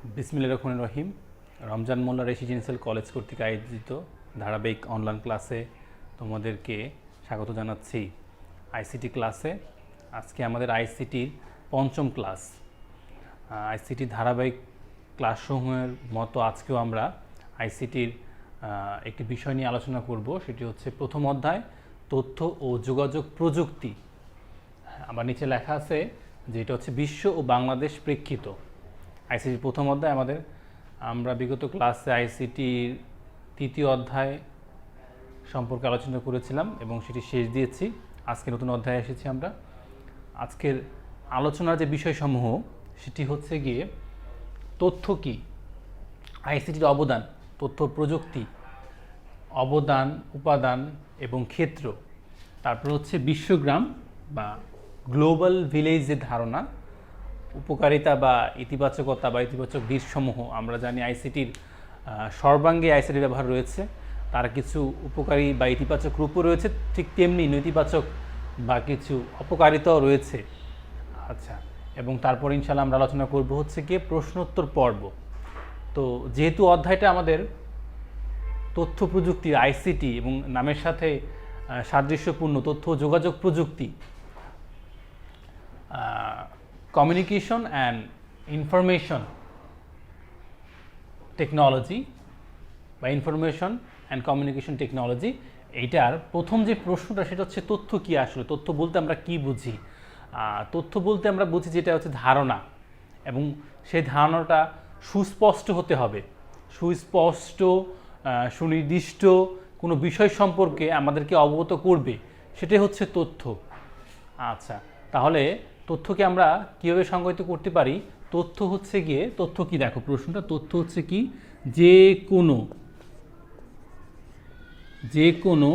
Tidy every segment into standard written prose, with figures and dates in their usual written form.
বিসমিল্লাহির রহমানির রহিম। রমজান মোল্লা residential college কর্তৃক আয়োজিত ধারাবাহিক অনলাইন ক্লাসে তোমাদেরকে স্বাগত জানাচ্ছি। আইসিটি ক্লাসে আজকে আমাদের আইসিটির পঞ্চম ক্লাস। আইসিটি ধারাবাহিক ক্লাসসমূহের মতো আজকেও আমরা আইসিটির একটি বিষয় নিয়ে আলোচনা করব, সেটি হচ্ছে প্রথম অধ্যায় তথ্য ও যোগাযোগ প্রযুক্তি। আবার নিচে লেখা আছে যে এটা হচ্ছে বিশ্ব ও বাংলাদেশ প্রেক্ষিত। আইসিটির প্রথম অধ্যায় আমরা বিগত ক্লাসে আইসিটির তৃতীয় অধ্যায় সম্পর্কে আলোচনা করেছিলাম এবং সেটি শেষ দিয়েছি। আজকে নতুন অধ্যায়ে এসেছি আমরা। আজকের আলোচনার যে বিষয়সমূহ সেটি হচ্ছে গিয়ে তথ্য কি, আইসিটির অবদান, তথ্য প্রযুক্তি, অবদান, উপাদান এবং ক্ষেত্র। তারপর হচ্ছে বিশ্বগ্রাম বা গ্লোবাল ভিলেজের ধারণা, উপকারিতা বা ইতিবাচকতা বা ইতিবাচক দিকসমূহ। আমরা জানি আইসিটির সর্বাঙ্গে আইসিটির ব্যবহার রয়েছে, তার কিছু উপকারী বা ইতিবাচক রূপও রয়েছে, ঠিক তেমনি নেতিবাচক বা কিছু অপকারিতাও রয়েছে। আচ্ছা, এবং তারপর ইনশাআল্লাহ আমরা আলোচনা করব হচ্ছে গিয়ে প্রশ্নোত্তর পর্ব। তো যেহেতু অধ্যায়টা আমাদের তথ্য প্রযুক্তি, আইসিটি এবং নামের সাথে সাদৃশ্যপূর্ণ তথ্য ও যোগাযোগ প্রযুক্তি, কমিউনিকেশন অ্যান্ড ইনফরমেশন টেকনোলজি বা ইনফরমেশন অ্যান্ড কমিউনিকেশন টেকনোলজি, এইটার প্রথম যে প্রশ্নটা সেটা হচ্ছে তথ্য কি। আসলে তথ্য বলতে আমরা কি বুঝি? তথ্য বলতে আমরা বুঝি যেটা হচ্ছে ধারণা, এবং সেই ধারণাটা সুস্পষ্ট হতে হবে। সুস্পষ্ট, সুনির্দিষ্ট কোনো বিষয় সম্পর্কে আমাদেরকে অবগত করবে, সেটাই হচ্ছে তথ্য। আচ্ছা, তাহলে তথ্যকে আমরা কীভাবে সংজ্ঞায়িত করতে পারি? তথ্য হচ্ছে গিয়ে, তথ্য কি, দেখো প্রশ্নটা, তথ্য হচ্ছে কি যে কোনো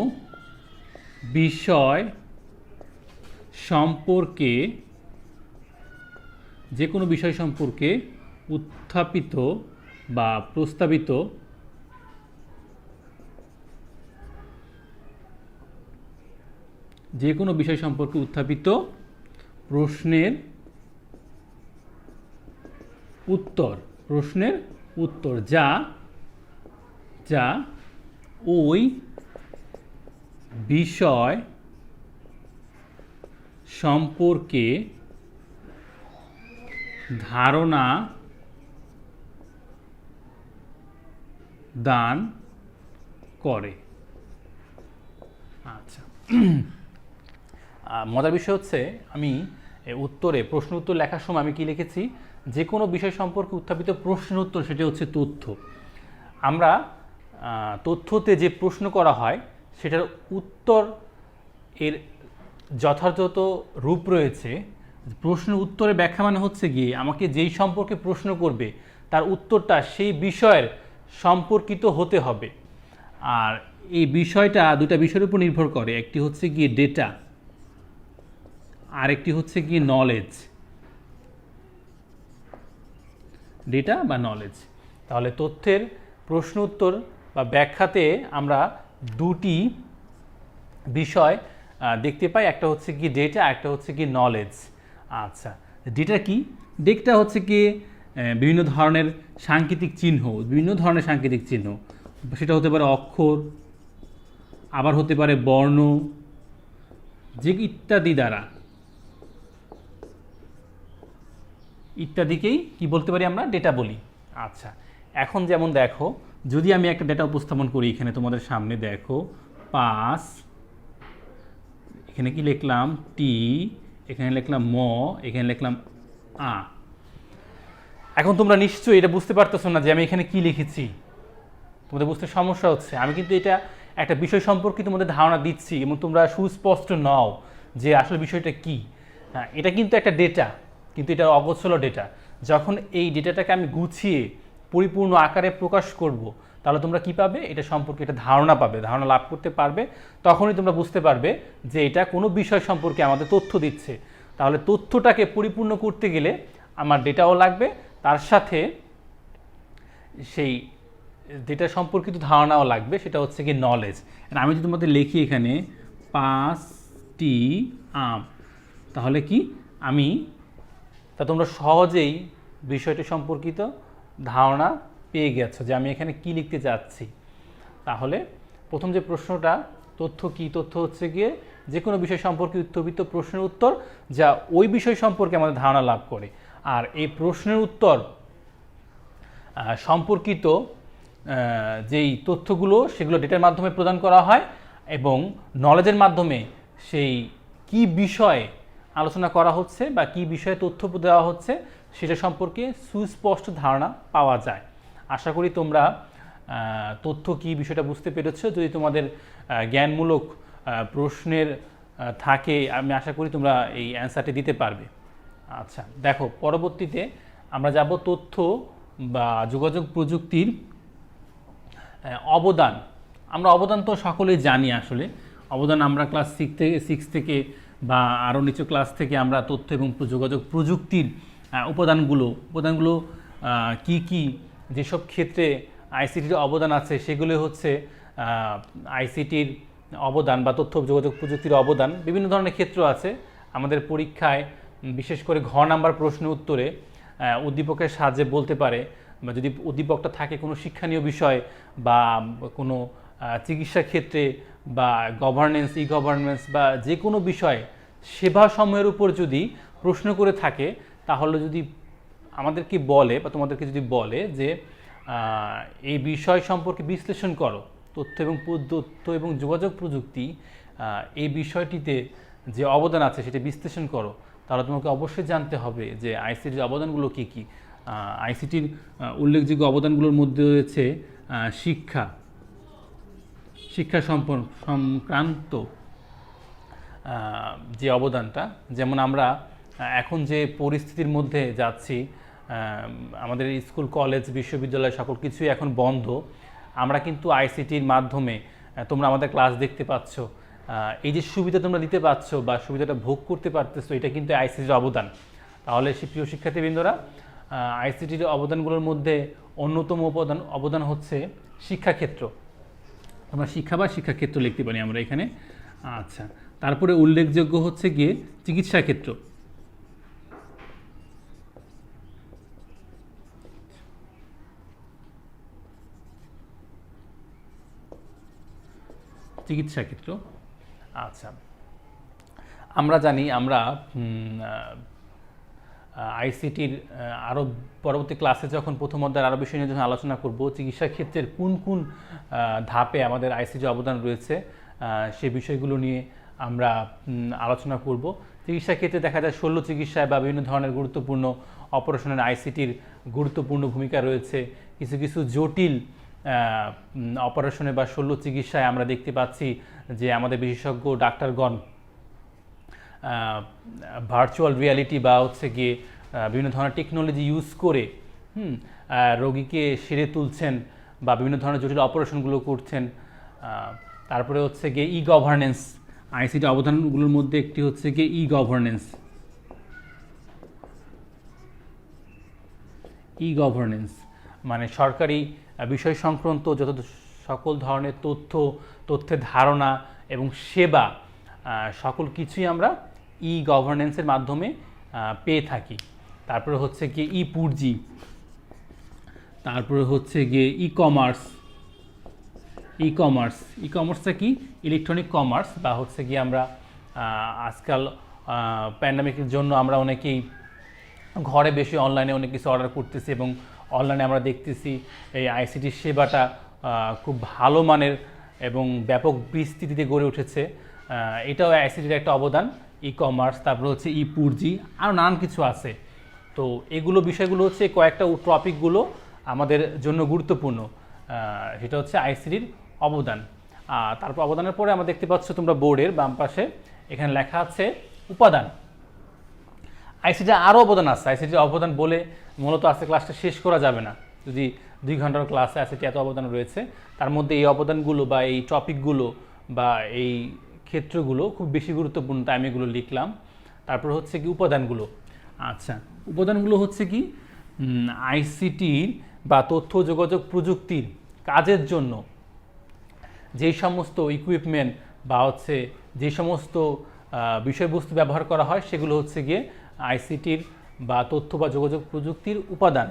বিষয় সম্পর্কে, উত্থাপিত বা প্রস্তাবিত যে কোনো বিষয় সম্পর্কে উত্থাপিত প্রশ্নের উত্তর যা ওই বিষয় সম্পর্কে ধারণা দান করে। আচ্ছা, মজার বিষয় হচ্ছে আমি প্রশ্ন উত্তর লেখার সময় আমি কি লিখেছি? যে কোনো বিষয় সম্পর্কে উত্থাপিত প্রশ্নের উত্তর, সেটা হচ্ছে তথ্য। আমরা তথ্যতে যে প্রশ্ন করা হয় সেটার উত্তর এর যথাযথ রূপ রয়েছে। প্রশ্নের উত্তরের ব্যাখ্যা মানে হচ্ছে গিয়ে আমাকে যেই সম্পর্কে প্রশ্ন করবে তার উত্তরটা সেই বিষয়ের সম্পর্কিত হতে হবে। আর এই বিষয়টা দুটা বিষয়ের উপর নির্ভর করে, একটি হচ্ছে গিয়ে ডেটা, আর একটি হচ্ছে গিয়ে নলেজ। ডেটা বা নলেজ। তাহলে তথ্যের প্রশ্ন উত্তর বা ব্যাখ্যাতে আমরা দুটি বিষয় দেখতে পাই, একটা হচ্ছে কি ডেটা, একটা হচ্ছে কি নলেজ। আচ্ছা, ডেটা কি? ডেটা হচ্ছে কি বিভিন্ন ধরনের সাংকেতিক চিহ্ন, সেটা হতে পারে অক্ষর, আবার হতে পারে বর্ণ, যে ইত্যাদিকেই কি বলতে পারি? আমরা ডেটা বলি। আচ্ছা, এখন যেমন দেখো, যদি আমি একটা ডেটা উপস্থাপন করি এখানে তোমাদের সামনে, দেখো 5, এখানে কি লিখলাম টি, এখানে লিখলাম ম, এখানে লিখলাম আ। এখন তোমরা নিশ্চয়ই এটা বুঝতে পারতেছো না যে আমি এখানে কি লিখেছি। তোমাদের বুঝতে সমস্যা হচ্ছে। আমি কিন্তু এটা একটা বিষয় সম্পর্কে তোমাদের ধারণা দিচ্ছি এবং তোমরা সুস্পষ্ট নও যে আসলে বিষয়টা কি। হ্যাঁ, এটা কিন্তু একটা ডেটা, কিন্তু এটা অগোছল ডেটা। যখন এই ডেটাটাকে আমি গুছিয়ে পরিপূর্ণ আকারে প্রকাশ করব, তাহলে তোমরা কি পাবে? এটা সম্পর্কে একটা ধারণা পাবে, ধারণা লাভ করতে পারবে। তখনই তোমরা বুঝতে পারবে যে এটা কোনো বিষয় সম্পর্কে আমাদের তথ্য দিচ্ছে। তাহলে তথ্যটাকে পরিপূর্ণ করতে গেলে আমার ডেটাও লাগবে, তার সাথে সেই ডেটা সম্পর্কিত ধারণাও লাগবে, সেটা হচ্ছে কি নলেজ। আমি যদি তোমাদের লিখি এখানে 5টি আম, তাহলে কি তা তোমরা সহজেই বিষয়টি সম্পর্কিত ধারণা পেয়ে গেছো যে আমি এখানে কি লিখতে চাচ্ছি। তাহলে প্রথম যে প্রশ্নটা, তথ্য কি? তথ্য হচ্ছে গিয়ে যে কোনো বিষয় সম্পর্কে উত্তরবিত্ত প্রশ্নের উত্তর যা ওই বিষয় সম্পর্কে আমাদের ধারণা লাভ করে। আর এই প্রশ্নের উত্তর সম্পর্কিত যেই তথ্যগুলো সেগুলো ডেটার মাধ্যমে প্রদান করা হয় এবং নলেজের মাধ্যমে সেই কি বিষয়ে আলোচনা করা হচ্ছে বা কি বিষয়ে তথ্য দেওয়া হচ্ছে সেটা সম্পর্কে সুস্পষ্ট ধারণা পাওয়া যায়। আশা করি তোমরা তথ্য কি বিষয়টা বুঝতে পেরেছো। যদি তোমাদের জ্ঞানমূলক প্রশ্নের থাকে আমি আশা করি তোমরা এই অ্যান্সারটি দিতে পারবে। আচ্ছা, দেখো পরবর্তীতে আমরা যাব তথ্য বা যোগাযোগ প্রযুক্তির অবদান। আমরা অবদান তো সকলেই জানি। আসলে অবদান আমরা ক্লাস সিক্স থেকে বা আরও নিচু ক্লাস থেকে আমরা তথ্য এবং যোগাযোগ প্রযুক্তির উপাদানগুলো কি কি, যেসব ক্ষেত্রে আইসিটির অবদান আছে সেগুলো হচ্ছে আইসিটির অবদান বা তথ্য যোগাযোগ প্রযুক্তির অবদান বিভিন্ন ধরনের ক্ষেত্র আছে। আমাদের পরীক্ষায় বিশেষ করে ঘ নাম্বার প্রশ্ন উত্তরে উদ্দীপকের সাহায্যে বলতে পারে, বা যদি উদ্দীপকটা থাকে কোনো শিক্ষণীয় বিষয় বা কোনো চিকিৎসা ক্ষেত্রে বা গভর্নেন্স, ই গভর্নেন্স বা যে কোনো বিষয় সেবা সময়ের উপর যদি প্রশ্ন করে থাকে, তাহলে যদি আমাদেরকে বলে বা তোমাদেরকে যদি বলে যে এই বিষয় সম্পর্কে বিশ্লেষণ করো, তথ্য এবং যোগাযোগ প্রযুক্তি এই বিষয়টিতে যে অবদান আছে সেটা বিশ্লেষণ করো, তাহলে তোমাকে অবশ্যই জানতে হবে যে আইসিটির অবদানগুলো কী কী। আইসিটির উল্লেখযোগ্য অবদানগুলোর মধ্যে রয়েছে শিক্ষা সংক্রান্ত যে অবদানটা, যেমন আমরা এখন যে পরিস্থিতির মধ্যে যাচ্ছি, আমাদের স্কুল কলেজ বিশ্ববিদ্যালয় সকল কিছুই এখন বন্ধ। আমরা কিন্তু আইসিটির মাধ্যমে তোমরা আমাদের ক্লাস দেখতে পাচ্ছ, এই যে সুবিধা তোমরা দিতে পারছো বা সুবিধাটা ভোগ করতে পারতেছো, এটা কিন্তু আইসিটির অবদান। তাহলে প্রিয় শিক্ষার্থীবৃন্দরা, আইসিটির অবদানগুলোর মধ্যে অন্যতম অবদান হচ্ছে শিক্ষাক্ষেত্র। আমরা শিক্ষা বা শিক্ষাক্ষেত্র লিখতে পারি আমরা এখানে। আচ্ছা, তারপরে উল্লেখযোগ্য হচ্ছে গিয়ে চিকিৎসা ক্ষেত্র। আচ্ছা, আমরা জানি আমরা আইসিটির আরও পরবর্তী ক্লাসে যখন প্রথম অধ্যায়ের আরও বিষয় নিয়ে যখন আলোচনা করব, চিকিৎসা ক্ষেত্রের কোন কোন ধাপে আমাদের আইসিটির অবদান রয়েছে সেই বিষয়গুলো নিয়ে আমরা আলোচনা করব। চিকিৎসা ক্ষেত্রে দেখা যায় শল্য চিকিৎসায় বা বিভিন্ন ধরনের গুরুত্বপূর্ণ অপারেশনের আইসিটির গুরুত্বপূর্ণ ভূমিকা রয়েছে। কিছু কিছু জটিল অপারেশনে বা শল্য চিকিৎসায় আমরা দেখতে পাচ্ছি যে আমাদের বিশেষজ্ঞ ডাক্তারগণ ভার্চুয়াল রিয়ালিটি বা হচ্ছে গিয়ে বিভিন্ন ধরনের টেকনোলজি ইউজ করে রোগীকে সেরে তুলছেন বা বিভিন্ন ধরনের জটিল অপারেশনগুলো করছেন। তারপরে হচ্ছে গিয়ে ই গভর্নেন্স, আইসিটি অবদানগুলোর মধ্যে একটি হচ্ছে গিয়ে ই গভর্নেন্স মানে সরকারি বিষয় সংক্রান্ত যত সকল ধরনের তথ্যের ধারণা এবং সেবা সকল কিছুই আমরা ই গভর্নেন্সের মাধ্যমে পেয়ে থাকি। তারপরে হচ্ছে গিয়ে ই পুঁজি, তারপরে হচ্ছে গিয়ে ই কমার্সটা কি? ইলেকট্রনিক কমার্স, বা হচ্ছে গিয়ে আমরা আজকাল প্যান্ডামিকের জন্য আমরা অনেকেই ঘরে বেশি অনলাইনে অনেক কিছু অর্ডার করতেছি এবং অনলাইনে আমরা দেখতেছি এই আইসিটির সেবাটা খুব ভালো মানের এবং ব্যাপক বিস্তৃতিতে গড়ে উঠেছে। এটাও আইসিটির একটা অবদান, ই কমার্স। তারপরে হচ্ছে ই পুঁজি, আরও নানান কিছু আছে। তো এগুলো বিষয়গুলো হচ্ছে কয়েকটা টপিকগুলো আমাদের জন্য গুরুত্বপূর্ণ, সেটা হচ্ছে আইসিটির অবদান। তারপর অবদানের পরে আমরা দেখতে পাচ্ছ তোমরা বোর্ডের বাম পাশে এখানে লেখা আছে উপাদান। আইসিটির আরও অবদান আছে। আইসিটির অবদান বলে মূলত আজকে ক্লাসটা শেষ করা যাবে না, যদি 2 ঘন্টার ক্লাসে আইসিটি এত অবদান রয়েছে। তার মধ্যে এই অবদানগুলো বা এই টপিকগুলো বা এই ক্ষেত্রগুলো খুব বেশি গুরুত্বপূর্ণ, তাই আমি এগুলো লিখলাম। তারপর হচ্ছে কি উপাদানগুলো। আচ্ছা, উপাদানগুলো হচ্ছে কি আইসিটির বা তথ্য যোগাযোগ প্রযুক্তির কাজের জন্য যেই সমস্ত ইকুইপমেন্ট বা হচ্ছে যে সমস্ত বিষয়বস্তু ব্যবহার করা হয় সেগুলো হচ্ছে গিয়ে আইসিটির বা তথ্য বা যোগাযোগ প্রযুক্তির উপাদান।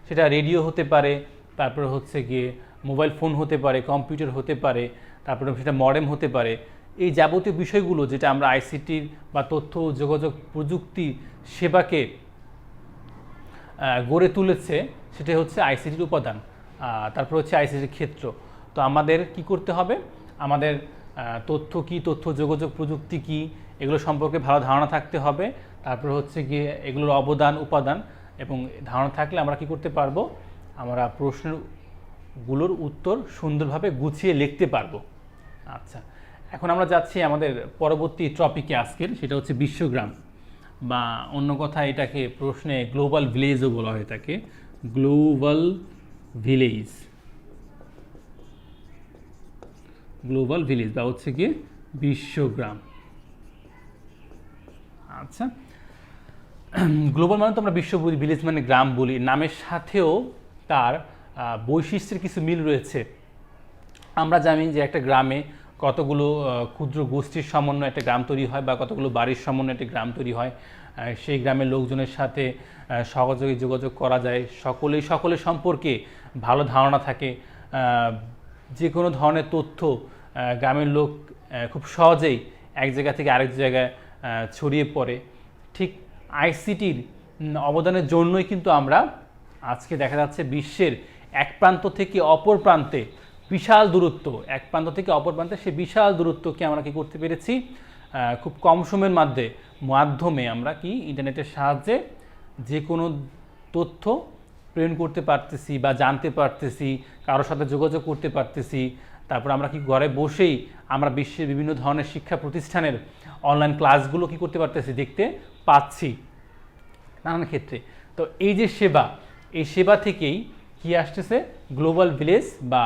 সেটা রেডিও হতে পারে, তারপরে হচ্ছে গিয়ে মোবাইল ফোন হতে পারে, কম্পিউটার হতে পারে, তারপরে সেটা মডেম হতে পারে। এই যাবতীয় বিষয়গুলো যেটা আমরা আইসিটির বা তথ্য ও যোগাযোগ প্রযুক্তি সেবাকে গড়ে তুলেছে, সেটা হচ্ছে আইসিটির উপাদান। তারপর হচ্ছে আইসিটির ক্ষেত্র। তো আমাদের কি করতে হবে, আমাদের তথ্য কি, তথ্য যোগাযোগ প্রযুক্তি কি, এগুলো সম্পর্কে ভালো ধারণা থাকতে হবে। তারপর হচ্ছে গিয়ে এগুলোর অবদান উপাদান এবং ধারণা থাকলে আমরা কি করতে পারবো, আমরা প্রশ্নগুলোর উত্তর সুন্দরভাবে গুছিয়ে লিখতে পারবো। আচ্ছা, এখন আমরা যাচ্ছি আমাদের পরবর্তী টপিকে আজকের, সেটা হচ্ছে বিশ্বগ্রাম, বা অন্য কথা এটাকে প্রশ্নে গ্লোবাল ভিলেজও বলা হয়ে থাকে। গ্লোবাল ভিলেজ, গ্লোবাল ভিলেজ বা হচ্ছে গিয়ে বিশ্বগ্রাম। আচ্ছা, গ্লোবাল মানে তো আমরা বিশ্ব বলি, ভিলেজ মানে গ্রাম বলি, নামের সাথেও তার বৈশিষ্ট্যের কিছু মিল রয়েছে। আমরা জানি যে একটা গ্রামে কতগুলো ক্ষুদ্র গোষ্ঠীর সমন্বয়ে একটা গ্রাম তৈরি হয়, বা কতগুলো বাড়ির সমন্বয়ে একটা গ্রাম তৈরি হয়। সেই গ্রামের লোকজনের সাথে সহযোগী যোগাযোগ করা যায়, সকলের সম্পর্কে ভালো ধারণা থাকে, যে কোনো ধরনের তথ্য গ্রামের লোক খুব সহজেই এক জায়গা থেকে আরেক জায়গায় ছড়িয়ে পড়ে। ঠিক আইসিটির অবদানের জন্যই কিন্তু আমরা আজকে দেখা যাচ্ছে বিশ্বের এক প্রান্ত থেকে অপর প্রান্তে বিশাল দূরত্ব, এক প্রান্ত থেকে অপর প্রান্তে সেই বিশাল দূরত্বকে আমরা কি করতে পেরেছি, খুব কম সময়ের মাধ্যমে আমরা কি ইন্টারনেটের সাহায্যে যে কোনো তথ্য প্রেরণ করতে পারতেছি বা জানতে পারতেছি, কারোর সাথে যোগাযোগ করতে পারতেছি। তারপর আমরা কি ঘরে বসেই আমরা বিশ্বের বিভিন্ন ধরনের শিক্ষা প্রতিষ্ঠানের অনলাইন ক্লাসগুলো কি করতে পারতেছি, দেখতে পাচ্ছি নানান ক্ষেত্রে। তো এই যে সেবা, এই সেবা থেকেই কি আসতেছে, গ্লোবাল ভিলেজ বা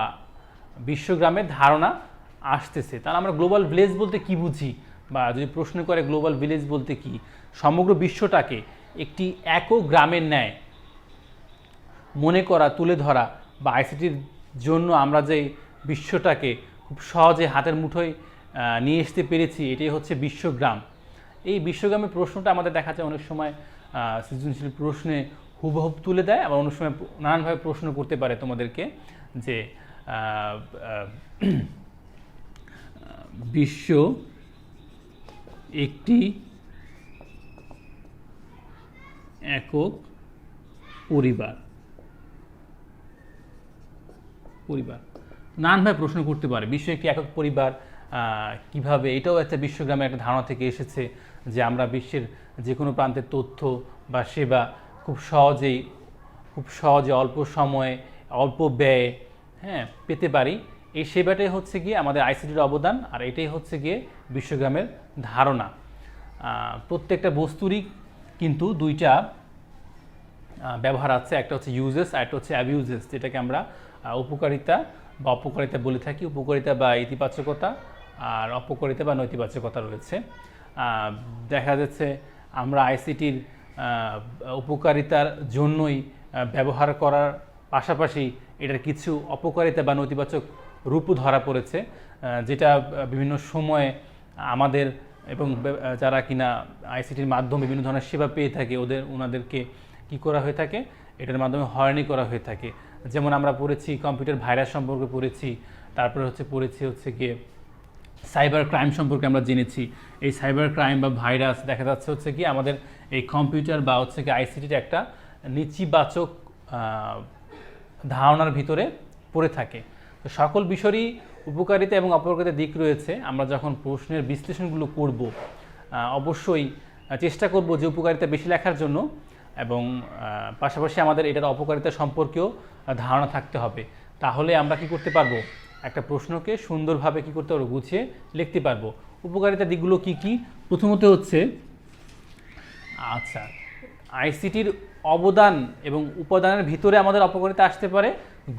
বিশ্বগ্রামের ধারণা আসতেছে। তাহলে আমরা গ্লোবাল ভিলেজ বলতে কি বুঝি, বা যদি প্রশ্ন করে গ্লোবাল ভিলেজ বলতে কি, সমগ্র বিশ্বটাকে একটি একক গ্রামের ন্যায় মনে করা, তুলে ধরা, বা আইসিটির জন্য আমরা যে বিশ্বটাকে খুব সহজে হাতের মুঠোয় নিয়ে আসতে পেরেছি, এটাই হচ্ছে বিশ্বগ্রাম। এই বিশ্বগ্রামের প্রশ্নটা আমাদের দেখা যায় অনেক সময় সৃজনশীল প্রশ্নে হুবহু তুলে দেয়, আবার অনেক সময় নানানভাবে প্রশ্ন করতে পারে তোমাদেরকে, যে বিশ্ব একটি একক পরিবার, নানানভাবে প্রশ্ন করতে পারে। বিশ্ব একটি একক পরিবার কিভাবে, এটাও একটা বিশ্বগ্রামের একটা ধারণা থেকে এসেছে, যে আমরা বিশ্বের যে কোনো প্রান্তের তথ্য বা সেবা খুব সহজে অল্প সময়ে অল্প ব্যয়ে পেতে পারি। এই সেবাটাই হচ্ছে গিয়ে আমাদের আইসিটির অবদান, আর এটাই হচ্ছে গিয়ে বিশ্বগ্রামের ধারণা। প্রত্যেকটা বস্তুরই কিন্তু দুইটা ব্যবহার আছে, একটা হচ্ছে ইউজেস আর একটা হচ্ছে অ্যাবিউজেস, যেটাকে আমরা উপকারিতা বা অপকারিতা বলে থাকি। উপকারিতা বা ইতিবাচকতা, আর অপকারিতা বা নৈতিবাচকতা রয়েছে। দেখা যাচ্ছে আমরা আইসিটির উপকারিতার জন্যই ব্যবহার করার পাশাপাশি এটার কিছু অপকারিতা বা নেতিবাচক রূপও ধরা পড়েছে, যেটা বিভিন্ন সময়ে আমাদের এবং যারা কিনা আইসিটির মাধ্যমে বিভিন্ন ধরনের সেবা পেয়ে থাকে ওনাদেরকে কি করা হয়ে থাকে, এটার মাধ্যমে হয়রানি করা হয়ে থাকে। যেমন আমরা পড়েছি কম্পিউটার ভাইরাস সম্পর্কে পড়েছি, তারপরে পড়েছি গিয়ে সাইবার ক্রাইম সম্পর্কে আমরা জেনেছি। এই সাইবার ক্রাইম বা ভাইরাস দেখা যাচ্ছে কি আমাদের এই কম্পিউটার বা কি আইসিটির একটা নেতিবাচক ধারণার ভিতরে পড়ে থাকে। তো সকল বিষয়েরই উপকারিতা এবং অপকারিতার দিক রয়েছে। আমরা যখন প্রশ্নের বিশ্লেষণগুলো করব, অবশ্যই চেষ্টা করব যে উপকারিতা বেশি লেখার জন্য, এবং পাশাপাশি আমাদের এটার অপকারিতা সম্পর্কেও ধারণা থাকতে হবে। তাহলে আমরা কি করতে পারবো, একটা প্রশ্নকে সুন্দরভাবে কি করতে পারবো, গুছিয়ে লিখতে পারবো। উপকারিতার দিকগুলো কি কি? প্রথমত হচ্ছে আইসিটির অবদান এবং উপাদানের ভিতরে আমাদের অপকারিতা আসতে পারে,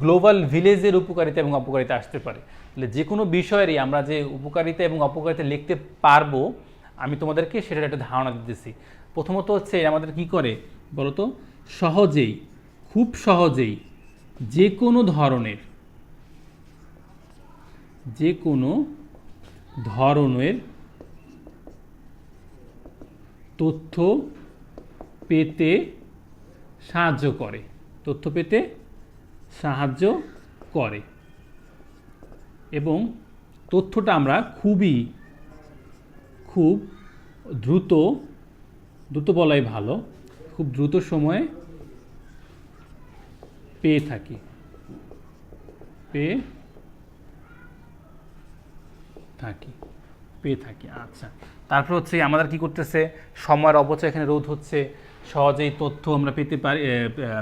গ্লোবাল ভিলেজের উপকারিতা এবং অপকারিতা আসতে পারে। তাহলে যে কোনো বিষয়েরই আমরা যে উপকারিতা এবং অপকারিতা লিখতে পারবো, আমি তোমাদেরকে সেটার একটা ধারণা দিতেছি। প্রথমত হচ্ছে আমাদের কি করে বলতো, খুব সহজেই যে কোনো ধরনের তথ্য পেতে সাহায্য করে। তথ্য পেতে সাহায্য করে এবং তথ্যটা আমরা খুব দ্রুত বলাই ভালো, খুব দ্রুত সময়ে পেয়ে থাকি। আচ্ছা, তারপর হচ্ছে আমাদের কি করতেছে, সময়ের অপচয় এখানে রোধ হচ্ছে, সহজেই তথ্য আমরা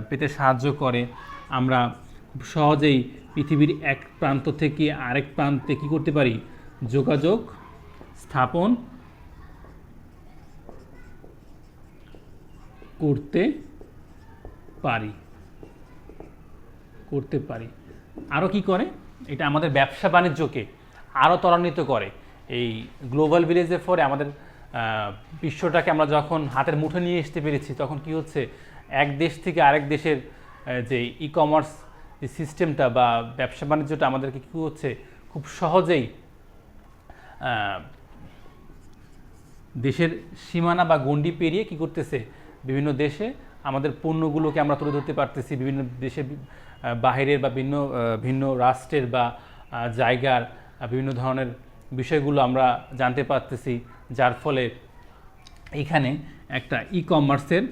পেতে সাহায্য করে। আমরা খুব সহজেই পৃথিবীর এক প্রান্ত থেকে আরেক প্রান্তে কি করতে পারি, যোগাযোগ স্থাপন করতে পারি। আরও কি করে, এটা আমাদের ব্যবসা বাণিজ্যকে আরও ত্বরান্বিত করে। এই গ্লোবাল ভিলেজের ফলে আমাদের বিশ্বটাকে আমরা যখন হাতের মুঠো নিয়ে আসতে পেরেছি, তখন কি হচ্ছে, এক দেশ থেকে আরেক দেশের যে ই কমার্স যে সিস্টেমটা বা ব্যবসা বাণিজ্যটা আমাদেরকে কী হচ্ছে, খুব সহজেই দেশের সীমানা বা গণ্ডি পেরিয়ে কি করতেছে, বিভিন্ন দেশে আমাদের পণ্যগুলোকে আমরা তুলে ধরতে পারতেছি। বিভিন্ন দেশের বাহিরের বা ভিন্ন রাষ্ট্রের বা জায়গার বিভিন্ন ধরনের বিষয়গুলো আমরা জানতে পারতেছি, যার ফলে এখানে একটা ই কমার্সের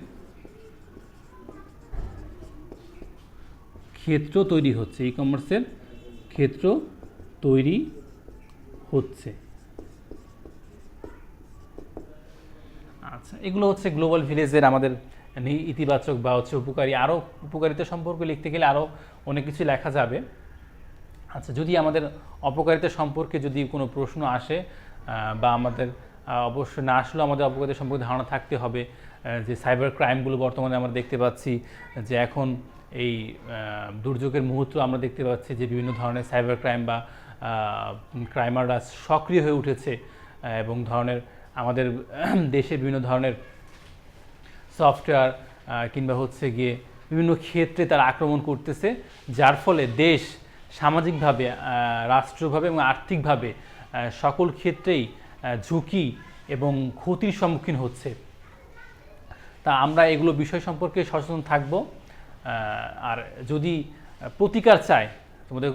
ক্ষেত্র তৈরি হচ্ছে। আচ্ছা, এগুলো হচ্ছে গ্লোবাল ভিলেজের আমাদের ইতিবাচক বা হচ্ছে উপকারী। আরও উপকারিতা সম্পর্কে লিখতে গেলে আরও অনেক কিছু লেখা যাবে। আচ্ছা, যদি আমাদের অপকারিতা সম্পর্কে যদি কোনো প্রশ্ন আসে বা আমাদের অবশ্যই না আসলেও আমাদের অপকারিতা সম্পর্কে ধারণা থাকতে হবে, যে সাইবার ক্রাইমগুলো বর্তমানে আমরা দেখতে পাচ্ছি, যে এখন এই দুর্যোগের মুহূর্তে আমরা দেখতে পাচ্ছি যে বিভিন্ন ধরনের সাইবার ক্রাইম বা ক্রাইমাররা সক্রিয় হয়ে উঠেছে এবং আমাদের দেশে বিভিন্ন ধরনের সফটওয়্যার কিংবা হচ্ছে গিয়ে বিভিন্ন ক্ষেত্রে তারা আক্রমণ করতেছে, যার ফলে দেশ সামাজিকভাবে, রাষ্ট্রীয়ভাবে এবং আর্থিকভাবে সকল ক্ষেত্রেই ঝুঁকি এবং ক্ষতির সম্মুখীন হচ্ছে। তা আমরা এগুলো বিষয় সম্পর্কে সচেতন থাকব। আর যদি প্রতিকার চাই, তোমাদের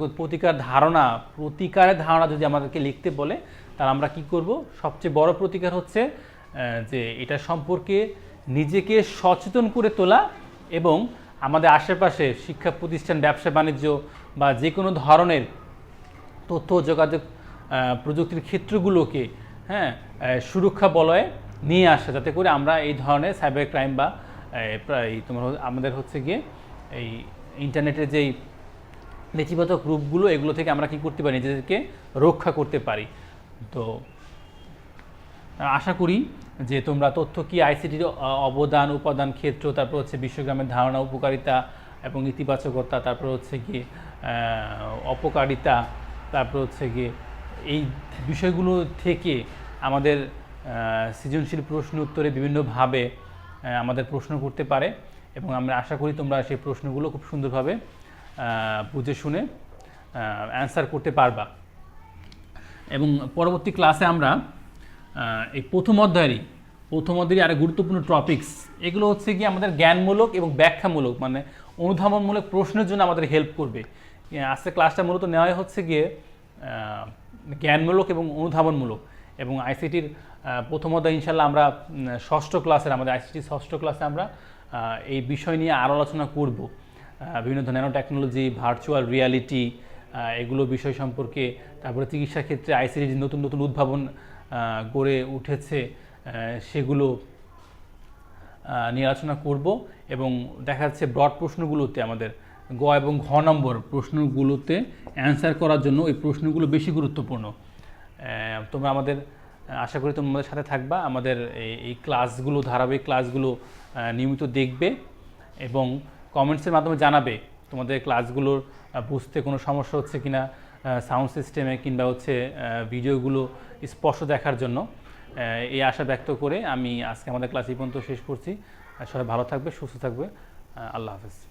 প্রতিকারের ধারণা যদি আমাদেরকে লিখতে বলে, তাহলে আমরা কি করব, সবচেয়ে বড় প্রতিকার হচ্ছে যে এটা সম্পর্কে নিজেকে সচেতন করে তোলা এবং আমাদের আশেপাশে শিক্ষা প্রতিষ্ঠান, ব্যবসা বাণিজ্য বা যে কোনো ধরনের তথ্য যোগাযোগ প্রযুক্তির ক্ষেত্রগুলোকে সুরক্ষা বলয়ে নিয়ে আসা, যাতে করে আমরা এই ধরনের সাইবার ক্রাইম বা আমাদের হচ্ছে গিয়ে এই ইন্টারনেটের যেই নেতিবাচক রূপগুলো, এগুলো থেকে আমরা কি করতে পারি, নিজেদেরকে রক্ষা করতে পারি। তো আশা করি যে তোমরা তথ্য কি, আইসিটির অবদান, উপাদান, ক্ষেত্র, তারপর হচ্ছে বিশ্বগ্রামের ধারণা, উপকারিতা এবং ইতিবাচকতা, তারপর হচ্ছে গিয়ে অপকারিতা, তারপর হচ্ছে গিয়ে এই বিষয়গুলো থেকে আমাদের সৃজনশীল প্রশ্ন উত্তরে বিভিন্নভাবে আমাদের প্রশ্ন করতে পারে এবং আমরা আশা করি তোমরা সেই প্রশ্নগুলো খুব সুন্দরভাবে বুঝে শুনে অ্যান্সার করতে পারবা। এবং পরবর্তী ক্লাসে আমরা এই প্রথম অধ্যায়েরই আরো গুরুত্বপূর্ণ টপিকস, এগুলো হচ্ছে কি আমাদের জ্ঞানমূলক এবং ব্যাখ্যামূলক, মানে অনুধাবনমূলক প্রশ্নের জন্য আমাদের হেল্প করবে। আজকে ক্লাসটা মূলত নেওয়া হচ্ছে গিয়ে জ্ঞানমূলক এবং অনুধাবনমূলক। এবং আইসিটির প্রথম অধ্যায় ইনশাল্লাহ আমরা আমাদের আইসিটি ষষ্ঠ ক্লাসে আমরা এই বিষয় নিয়ে আরও আলোচনা করব। বিভিন্ন ধরনের ন্যানো টেকনোলজি, ভার্চুয়াল রিয়ালিটি, এগুলো বিষয় সম্পর্কে, তারপরে চিকিৎসা ক্ষেত্রে আইসিটির নতুন নতুন উদ্ভাবন গড়ে উঠেছে, সেগুলো নিয়ে আলোচনা করব। এবং দেখা যাচ্ছে ব্রড প্রশ্নগুলোতে আমাদের গ এবং ঘ নম্বর প্রশ্নগুলোতে অ্যান্সার করার জন্য এই প্রশ্নগুলো বেশি গুরুত্বপূর্ণ। তোমরা আশা করি তোমাদের সাথে থাকবা, আমাদের এই ক্লাসগুলো, ধারাবাহিক ক্লাসগুলো নিয়মিত দেখবে এবং কমেন্টসের মাধ্যমে জানাবে তোমাদের ক্লাসগুলোর বুঝতে কোনো সমস্যা হচ্ছে কিনা, সাউন্ড সিস্টেমে কিংবা হচ্ছে ভিডিওগুলো স্পষ্ট দেখার জন্য। এই আশা ব্যক্ত করে আমি আজকে আমাদের ক্লাস এই পর্যন্ত শেষ করছি। সবাই ভালো থাকবে, সুস্থ থাকবে। আল্লাহ হাফেজ।